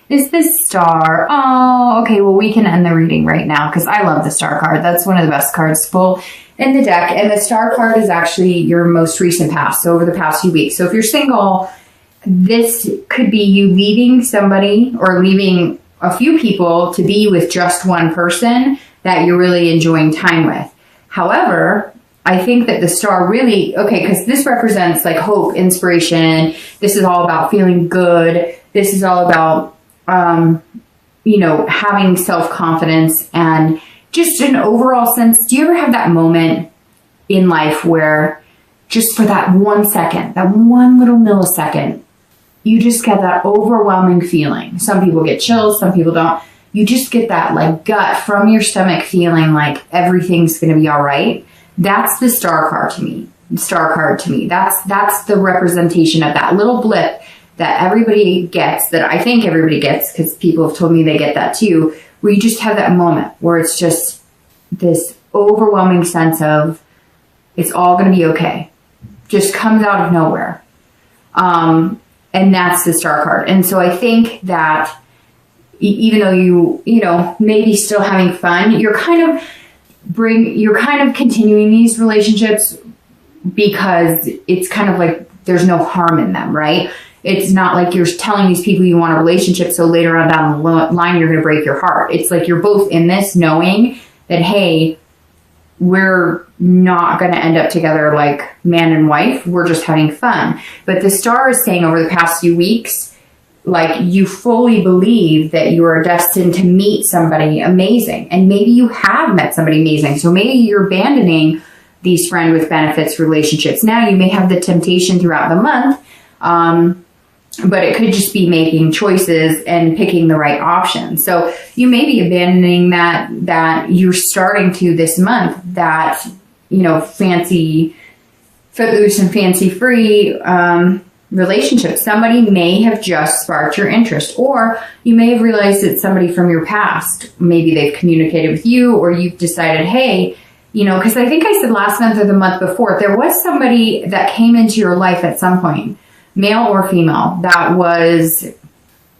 is this star. Oh, okay. Well, we can end the reading right now because I love the star card. That's one of the best cards to pull in the deck. And the star card is actually your most recent past. So over the past few weeks. So if you're single, this could be you leaving somebody or leaving a few people to be with just one person that you're really enjoying time with. However, I think that the star really, okay, because this represents like hope, inspiration. This is all about feeling good. This is all about, having self-confidence and just an overall sense. Do you ever have that moment in life where just for that 1 second, that one little millisecond, you just get that overwhelming feeling? Some people get chills, some people don't. You just get that like gut from your stomach feeling like everything's going to be all right. That's the star card to me. That's the representation of that little blip that everybody gets, that I think everybody gets, because people have told me they get that too, where you just have that moment where it's just this overwhelming sense of it's all going to be okay. Just comes out of nowhere. And that's the star card. And so I think that even though you maybe still having fun, you're kind of continuing these relationships because it's kind of like there's no harm in them, right? It's not like you're telling these people you want a relationship so later on down the line you're going to break your heart. It's like you're both in this knowing that, hey, we're not going to end up together like man and wife. We're just having fun. But the star is saying over the past few weeks, like you fully believe that you are destined to meet somebody amazing. And maybe you have met somebody amazing. So maybe you're abandoning these friend with benefits relationships. Now you may have the temptation throughout the month, but it could just be making choices and picking the right option. So you may be abandoning that you're starting to this month, that, fancy, footloose and fancy free, relationship. Somebody may have just sparked your interest, or you may have realized that somebody from your past, maybe they've communicated with you, or you've decided, hey, because I think I said last month or the month before, there was somebody that came into your life at some point, male or female, that was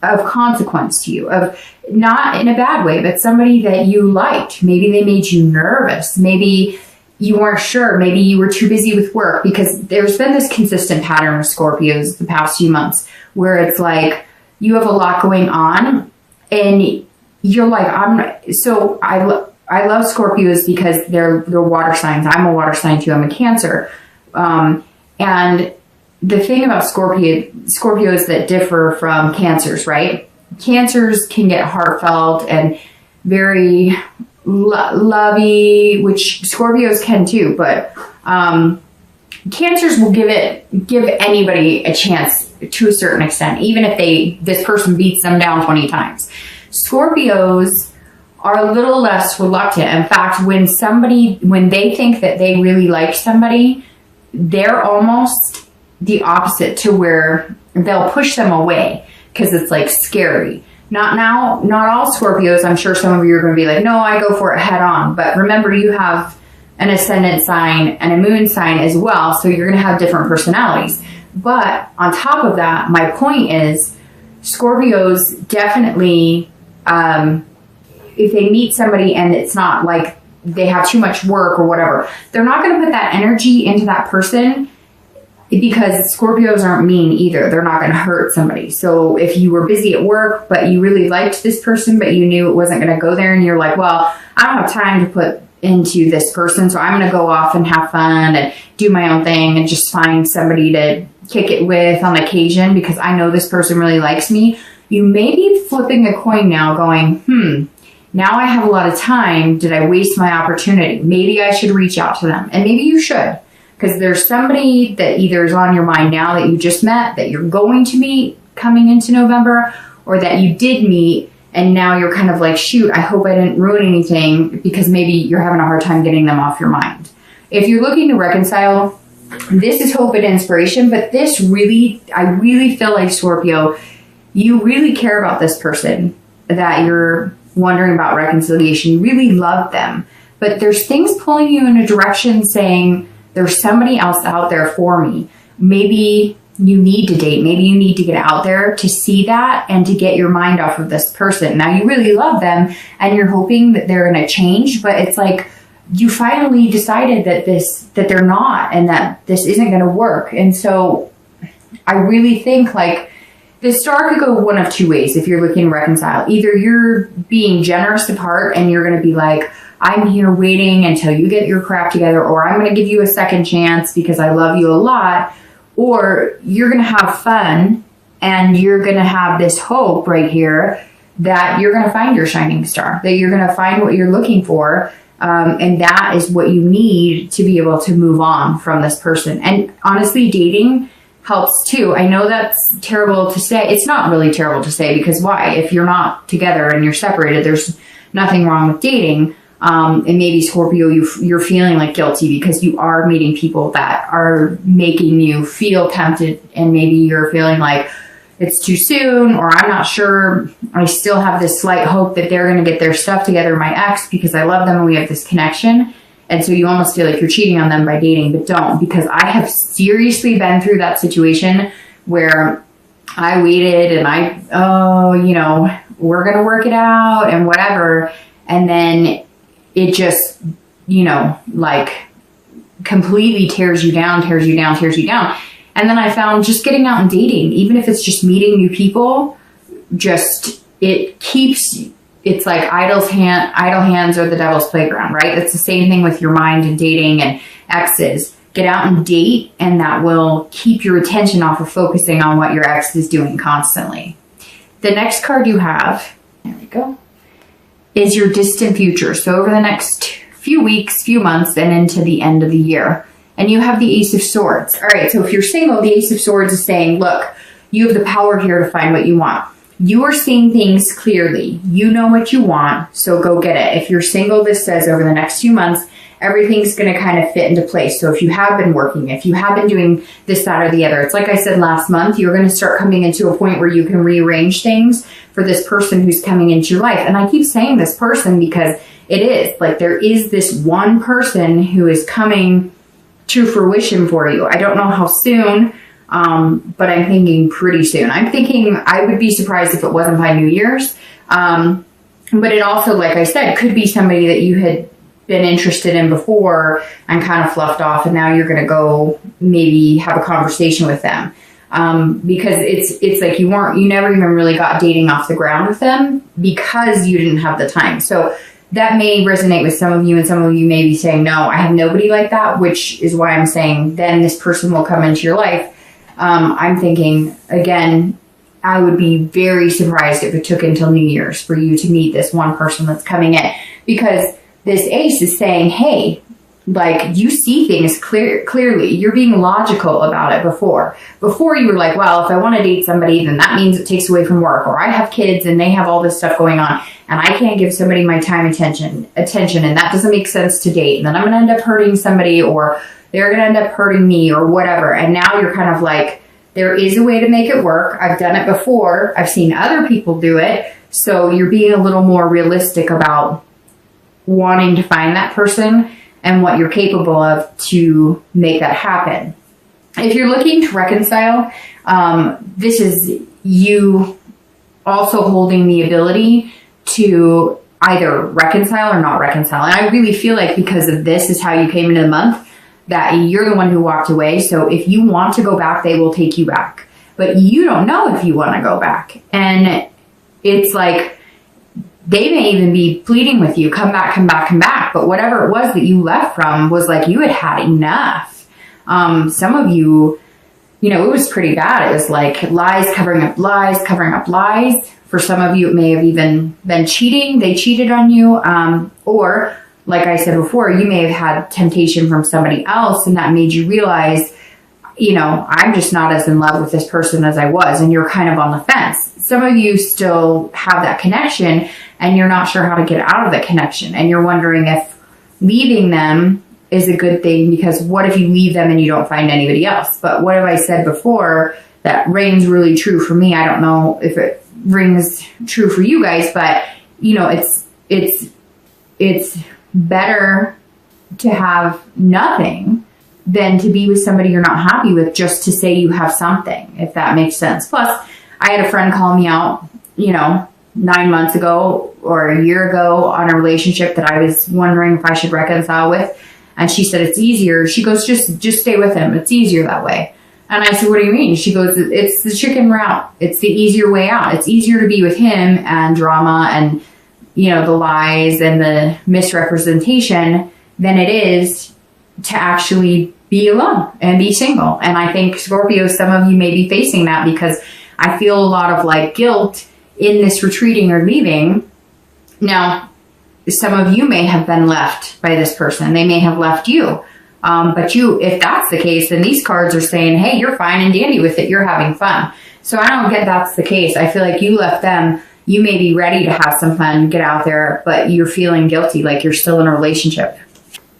of consequence to you, of not in a bad way, but somebody that you liked. Maybe they made you nervous. Maybe you weren't sure. Maybe you were too busy with work, because there's been this consistent pattern with Scorpios the past few months where it's like you have a lot going on and you're like, I love Scorpios because they're water signs. I'm a water sign too. I'm a Cancer. And the thing about Scorpios that differ from Cancers, right? Cancers can get heartfelt and very lovey, which Scorpios can too, but Cancers will give anybody a chance to a certain extent, even if this person beats them down 20 times. Scorpios are a little less reluctant. In fact, when they think that they really like somebody, they're almost the opposite, to where they'll push them away because it's like scary. Not all Scorpios. I'm sure some of you are going to be like, no, I go for it head on. But remember, you have an ascendant sign and a moon sign as well. So you're going to have different personalities. But on top of that, my point is Scorpios definitely, if they meet somebody and it's not like they have too much work or whatever, they're not going to put that energy into that person, because Scorpios aren't mean either. They're not going to hurt somebody. So if you were busy at work, but you really liked this person, but you knew it wasn't going to go there, and you're like, well, I don't have time to put into this person, so I'm going to go off and have fun and do my own thing and just find somebody to kick it with on occasion because I know this person really likes me. You may be flipping a coin now going, now I have a lot of time. Did I waste my opportunity? Maybe I should reach out to them. And maybe you should, because there's somebody that either is on your mind now that you just met, that you're going to meet coming into November, or that you did meet and now you're kind of like, shoot, I hope I didn't ruin anything, because maybe you're having a hard time getting them off your mind. If you're looking to reconcile, this is hope and inspiration, but I really feel like, Scorpio, you really care about this person that you're wondering about reconciliation. You really love them, but there's things pulling you in a direction saying there's somebody else out there for me. Maybe you need to date. Maybe you need to get out there to see that and to get your mind off of this person. Now you really love them and you're hoping that they're going to change, but it's like you finally decided that they're not, and that this isn't going to work. And so I really think like the star could go one of two ways if you're looking to reconcile. Either you're being generous of heart and you're going to be like, I'm here waiting until you get your crap together, or I'm going to give you a second chance because I love you a lot. Or you're going to have fun and you're going to have this hope right here that you're going to find your shining star, that you're going to find what you're looking for. And that is what you need to be able to move on from this person. And honestly, dating helps too. I know that's terrible to say. It's not really terrible to say, because why? If you're not together and you're separated, there's nothing wrong with dating. And maybe Scorpio, you're feeling like guilty because you are meeting people that are making you feel tempted, and maybe you're feeling like it's too soon, or I'm not sure. I still have this slight hope that they're going to get their stuff together, my ex, because I love them and we have this connection. And so you almost feel like you're cheating on them by dating, but don't, because I have seriously been through that situation where I waited and we're going to work it out and whatever. And then it just, like completely tears you down. And then I found just getting out and dating, even if it's just meeting new people, it's like idle hands are the devil's playground, right? It's the same thing with your mind and dating and exes. Get out and date, and that will keep your attention off of focusing on what your ex is doing constantly. The next card you have, there we go, is your distant future. So over the next few weeks, few months, and into the end of the year. And you have the Ace of Swords. All right, so if you're single, the Ace of Swords is saying, look, you have the power here to find what you want. You are seeing things clearly. You know what you want, so go get it. If you're single, this says over the next few months, everything's going to kind of fit into place. So if you have been working, if you have been doing this, that, or the other, it's like I said last month, you're going to start coming into a point where you can rearrange things for this person who's coming into your life. And I keep saying this person because it is like there is this one person who is coming to fruition for you. I don't know how soon, but I'm thinking pretty soon. I'm thinking I would be surprised if it wasn't by New Year's. But it also, like I said, could be somebody that you had been interested in before and kind of fluffed off, and now you're going to go maybe have a conversation with them. Because it's like you never even really got dating off the ground with them because you didn't have the time. So that may resonate with some of you, and some of you may be saying, no, I have nobody like that, which is why I'm saying then this person will come into your life. I'm thinking, again, I would be very surprised if it took until New Year's for you to meet this one person that's coming in, because this ace is saying, hey, like you see things clearly. You're being logical about it before. Before you were like, well, if I want to date somebody, then that means it takes away from work, or I have kids and they have all this stuff going on and I can't give somebody my time attention, and that doesn't make sense to date. And then I'm going to end up hurting somebody, or they're going to end up hurting me, or whatever. And now you're kind of like, there is a way to make it work. I've done it before. I've seen other people do it. So you're being a little more realistic about wanting to find that person and what you're capable of to make that happen. If you're looking to reconcile, this is you also holding the ability to either reconcile or not reconcile. And I really feel like because of this is how you came into the month, that you're the one who walked away. So if you want to go back, they will take you back. But you don't know if you want to go back. And it's like, they may even be pleading with you, come back, come back, come back. But whatever it was that you left from was like you had had enough. Some of you, it was pretty bad. It was like lies covering up lies, covering up lies. For some of you, it may have even been cheating. They cheated on you. Or, like I said before, you may have had temptation from somebody else, and that made you realize, I'm just not as in love with this person as I was, and you're kind of on the fence. Some of you still have that connection, and you're not sure how to get out of the connection, and you're wondering if leaving them is a good thing, because what if you leave them and you don't find anybody else? But what have I said before that rings really true for me? I don't know if it rings true for you guys, but it's better to have nothing than to be with somebody you're not happy with just to say you have something, if that makes sense. Plus, I had a friend call me out, 9 months ago or a year ago on a relationship that I was wondering if I should reconcile with. And she said, it's easier. She goes, just stay with him. It's easier that way. And I said, what do you mean? She goes, it's the chicken route. It's the easier way out. It's easier to be with him and drama and, the lies and the misrepresentation than it is to actually be alone and be single. And I think, Scorpio, some of you may be facing that, because I feel a lot of guilt in this retreating or leaving. Now, some of you may have been left by this person. They may have left you. But if that's the case, then these cards are saying, hey, you're fine and dandy with it. You're having fun. So I don't get that's the case. I feel like you left them. You may be ready to have some fun, get out there, but you're feeling guilty, like you're still in a relationship.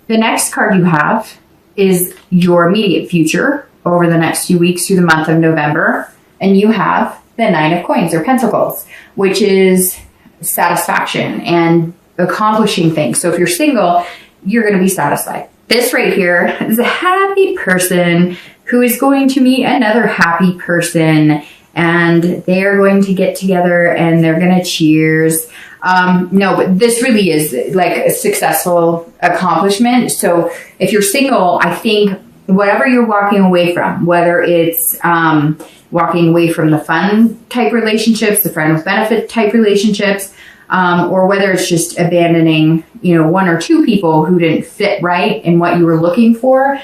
The next card you have is your immediate future over the next few weeks through the month of November. And you have the Nine of Coins or Pentacles, which is satisfaction and accomplishing things. So if you're single, you're going to be satisfied. This right here is a happy person who is going to meet another happy person, and they are going to get together and they're going to cheers. No, but this really is a successful accomplishment. So if you're single, I think whatever you're walking away from, whether it's walking away from the fun type relationships, the friend with benefit type relationships, or whether it's just abandoning, one or two people who didn't fit right in what you were looking for,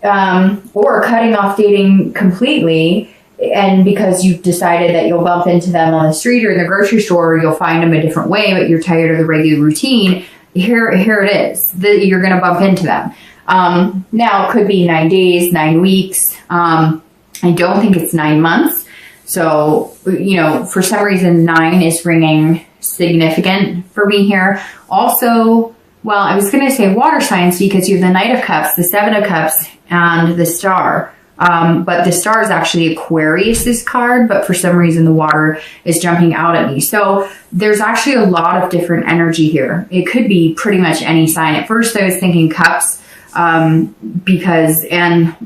or cutting off dating completely, and because you've decided that you'll bump into them on the street or in the grocery store, or you'll find them a different way, but you're tired of the regular routine, here it is, that you're going to bump into them. Now, it could be 9 days, 9 weeks. I don't think it's 9 months. So, for some reason, 9 is ringing significant for me here. Also, well, I was going to say water signs, because you have the Knight of Cups, the Seven of Cups, and the Star. But the Star is actually Aquarius's card, but for some reason the water is jumping out at me. So there's actually a lot of different energy here. It could be pretty much any sign. At first I was thinking Cups, and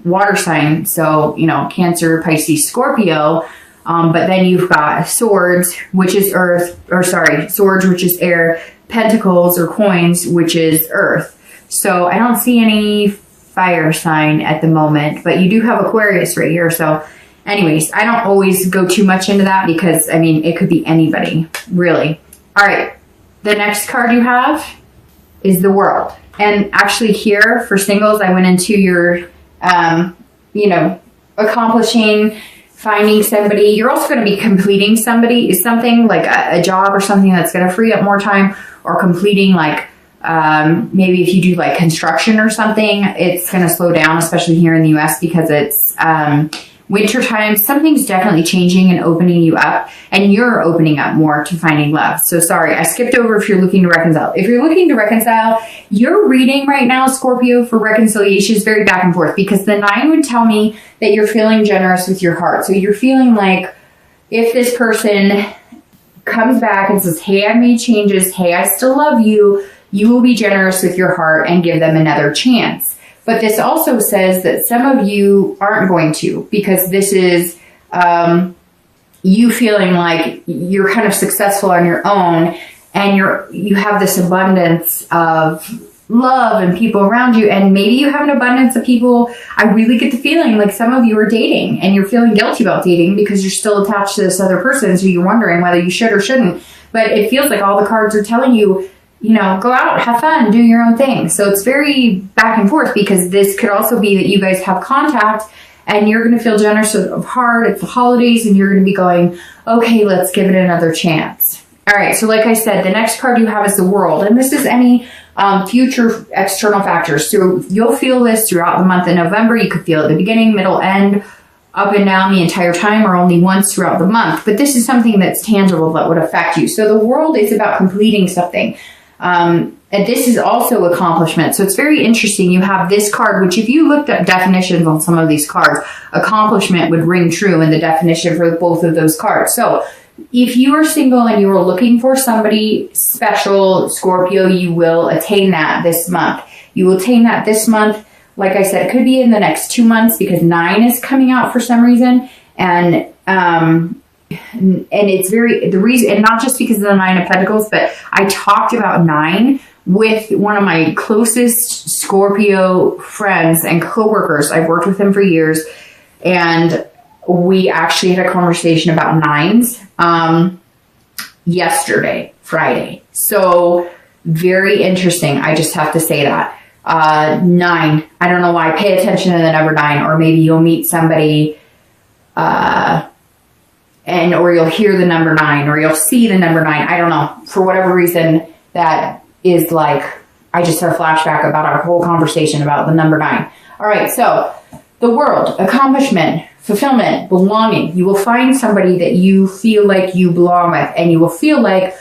water sign. So, Cancer, Pisces, Scorpio. But then you've got Swords, which is Swords, which is air, Pentacles or Coins, which is earth. So I don't see any fire sign at the moment, but you do have Aquarius right here. So anyways, I don't always go too much into that, because it could be anybody, really. All right. The next card you have is the World. And actually here for singles, I went into your, accomplishing, finding somebody. You're also going to be completing something like a job or something that's going to free up more time, or completing maybe if you do construction or something, it's going to slow down, especially here in the US, because it's winter time. Something's definitely changing and opening you up, and you're opening up more to finding love. So sorry, I skipped over if you're looking to reconcile. If you're looking to reconcile, your reading right now, Scorpio, for reconciliation is very back and forth, because the 9 would tell me that you're feeling generous with your heart. So you're feeling like if this person comes back and says, hey, I made changes, hey, I still love you, you will be generous with your heart and give them another chance. But this also says that some of you aren't going to, because this is you feeling like you're kind of successful on your own, and you have this abundance of love and people around you, and maybe you have an abundance of people. I really get the feeling like some of you are dating and you're feeling guilty about dating because you're still attached to this other person, so you're wondering whether you should or shouldn't. But it feels like all the cards are telling you, go out, have fun, do your own thing. So it's very back and forth, because this could also be that you guys have contact and you're going to feel generous of heart. It's the holidays and you're going to be going, okay, let's give it another chance. All right. So like I said, the next card you have is the World, and this is any future external factors. So you'll feel this throughout the month of November. You could feel it at the beginning, middle, end, up and down the entire time, or only once throughout the month. But this is something that's tangible that would affect you. So the World is about completing something. And this is also accomplishment. So it's very interesting. You have this card, which if you looked up definitions on some of these cards, accomplishment would ring true in the definition for both of those cards. So if you are single and you are looking for somebody special, Scorpio, you will attain that this month. You will attain that this month like I said, it could be in the next 2 months because 9 is coming out for some reason. And it's the reason, and not just because of the 9 of Pentacles, but I talked about 9 with one of my closest Scorpio friends and coworkers. I've worked with him for years, and we actually had a conversation about 9s yesterday, Friday. So very interesting. I just have to say that. 9, I don't know why. Pay attention to the number 9, or maybe you'll meet somebody or you'll hear the number 9, or you'll see the number 9. I don't know. For whatever reason, that is like, I just had a flashback about our whole conversation about the number 9. All right, so the world, accomplishment, fulfillment, belonging. You will find somebody that you feel like you belong with, and you will feel like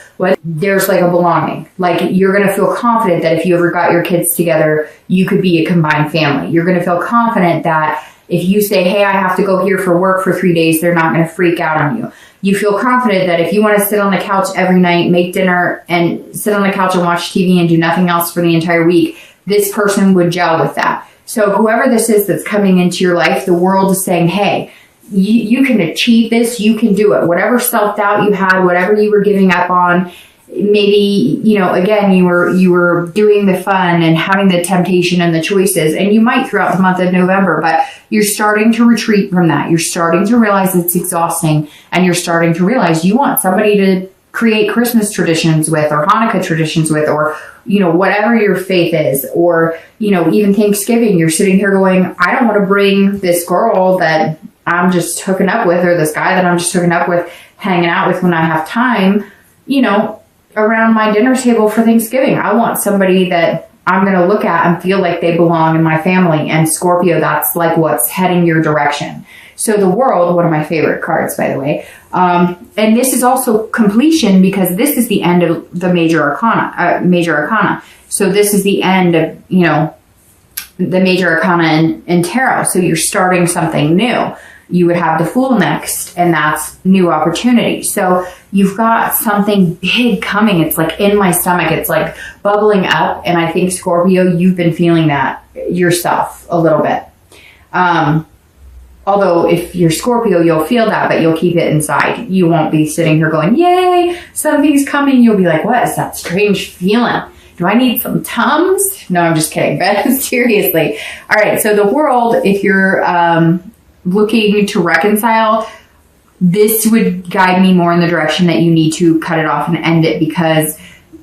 there's like a belonging. Like you're going to feel confident that if you ever got your kids together, you could be a combined family. You're going to feel confident that if you say, hey, I have to go here for work for 3 days, they're not going to freak out on you. You feel confident that if you want to sit on the couch every night, make dinner, and sit on the couch and watch TV and do nothing else for the entire week, this person would gel with that. So whoever this is that's coming into your life, the world is saying, hey, you can achieve this, you can do it. Whatever self-doubt you had, whatever you were giving up on, maybe, again, you were doing the fun and having the temptation and the choices, and you might throughout the month of November, but you're starting to retreat from that. You're starting to realize it's exhausting, and you're starting to realize you want somebody to create Christmas traditions with, or Hanukkah traditions with, or, whatever your faith is, or, even Thanksgiving. You're sitting here going, I don't want to bring this girl that I'm just hooking up with, or this guy that I'm just hooking up with, hanging out with when I have time, around my dinner table for Thanksgiving. I want somebody that I'm going to look at and feel like they belong in my family. And Scorpio, that's like what's heading your direction. So the world, one of my favorite cards, by the way. And this is also completion, because this is the end of the major arcana. So this is the end of, the major arcana in tarot. So you're starting something new. You would have the Fool next, and that's new opportunity. So you've got something big coming. It's like in my stomach. It's like bubbling up. And I think, Scorpio, you've been feeling that yourself a little bit. Although if you're Scorpio, you'll feel that, but you'll keep it inside. You won't be sitting here going, yay, something's coming. You'll be like, what is that strange feeling? Do I need some Tums? No, I'm just kidding. But seriously. All right. So the world, if you're looking to reconcile, this would guide me more in the direction that you need to cut it off and end it, because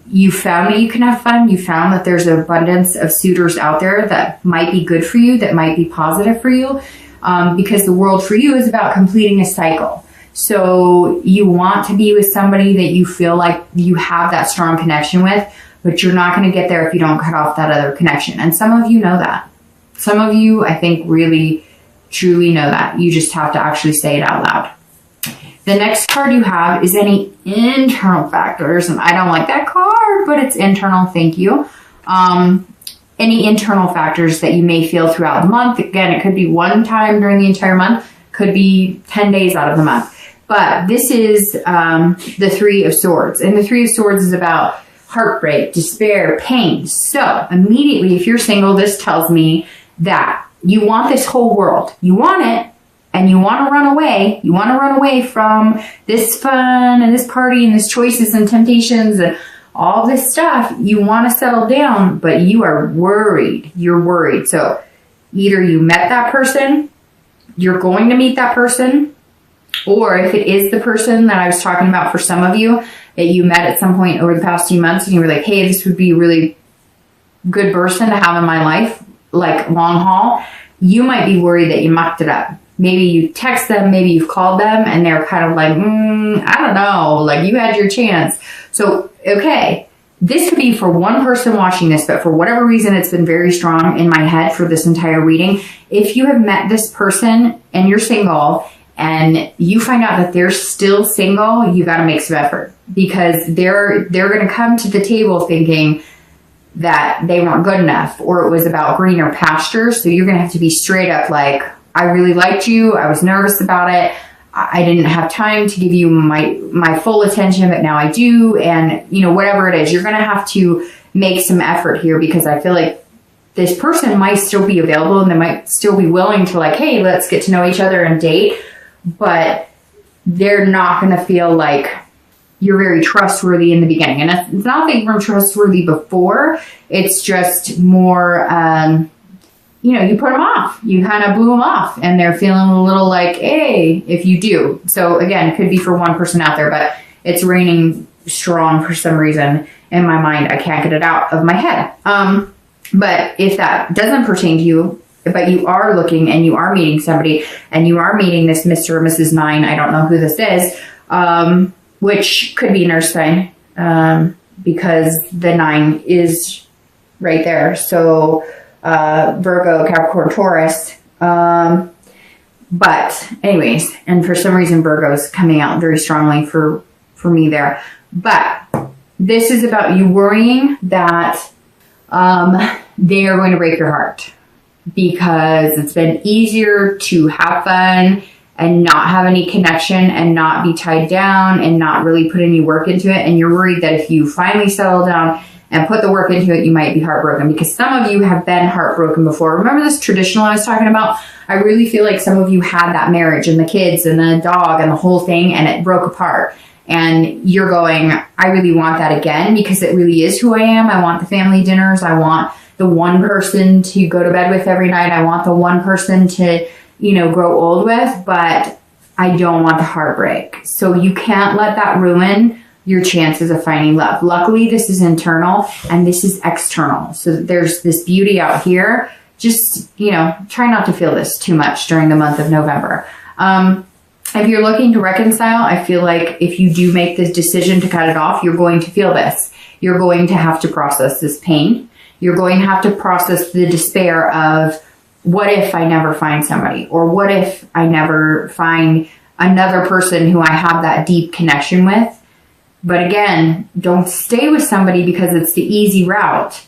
you found that you can have fun. You found that there's an abundance of suitors out there that might be good for you, that might be positive for you, because the world for you is about completing a cycle. So you want to be with somebody that you feel like you have that strong connection with, but you're not going to get there if you don't cut off that other connection. And some of you know that. Some of you, I think, really truly know that. You just have to actually say it out loud. The next card you have is any internal factors, and I don't like that card, but it's internal. Thank you. Any internal factors that you may feel throughout the month. Again, it could be one time during the entire month, could be 10 days out of the month. But this is the Three of Swords, and the Three of Swords is about heartbreak, despair, pain. So immediately, if you're single, this tells me that you want this whole world. You want it, and you want to run away. You want to run away from this fun and this party and this choices and temptations and all this stuff. You want to settle down, but you are worried. You're worried. So either you met that person, you're going to meet that person, or if it is the person that I was talking about for some of you that you met at some point over the past few months, and you were like, hey, this would be a really good person to have in my life, like long haul, you might be worried that you mucked it up. Maybe you text them, maybe you've called them, and they're kind of like, I don't know, like you had your chance. So, okay, this could be for one person watching this, but for whatever reason, it's been very strong in my head for this entire reading. If you have met this person and you're single, and you find out that they're still single, you got to make some effort, because they're going to come to the table thinking that they weren't good enough, or it was about greener pastures. So you're going to have to be straight up like, I really liked you. I was nervous about it. I didn't have time to give you my full attention, but now I do. And, whatever it is, you're going to have to make some effort here, because I feel like this person might still be available and they might still be willing to like, hey, let's get to know each other and date, but they're not going to feel like you're very trustworthy in the beginning. And it's not that you weren't trustworthy before, it's just more, you put them off. You kind of blew them off and they're feeling a little like, hey, if you do. So again, it could be for one person out there, but it's raining strong for some reason in my mind. I can't get it out of my head. But if that doesn't pertain to you, but you are looking and you are meeting somebody and you are meeting this Mr. or Mrs. 9, I don't know who this is, which could be an earth sign, because the 9 is right there. So, Virgo, Capricorn, Taurus. But anyways, and for some reason, Virgo's coming out very strongly for me there. But this is about you worrying that, they are going to break your heart, because it's been easier to have fun and not have any connection and not be tied down and not really put any work into it. And you're worried that if you finally settle down and put the work into it, you might be heartbroken, because some of you have been heartbroken before. Remember this traditional I was talking about? I really feel like some of you had that marriage and the kids and the dog and the whole thing, and it broke apart. And you're going, I really want that again, because it really is who I am. I want the family dinners. I want the one person to go to bed with every night. I want the one person to, grow old with, but I don't want the heartbreak. So you can't let that ruin your chances of finding love. Luckily, this is internal and this is external. So there's this beauty out here. Just, try not to feel this too much during the month of November. If you're looking to reconcile, I feel like if you do make this decision to cut it off, you're going to feel this. You're going to have to process this pain. You're going to have to process the despair of, what if I never find somebody? Or what if I never find another person who I have that deep connection with? But again, don't stay with somebody because it's the easy route.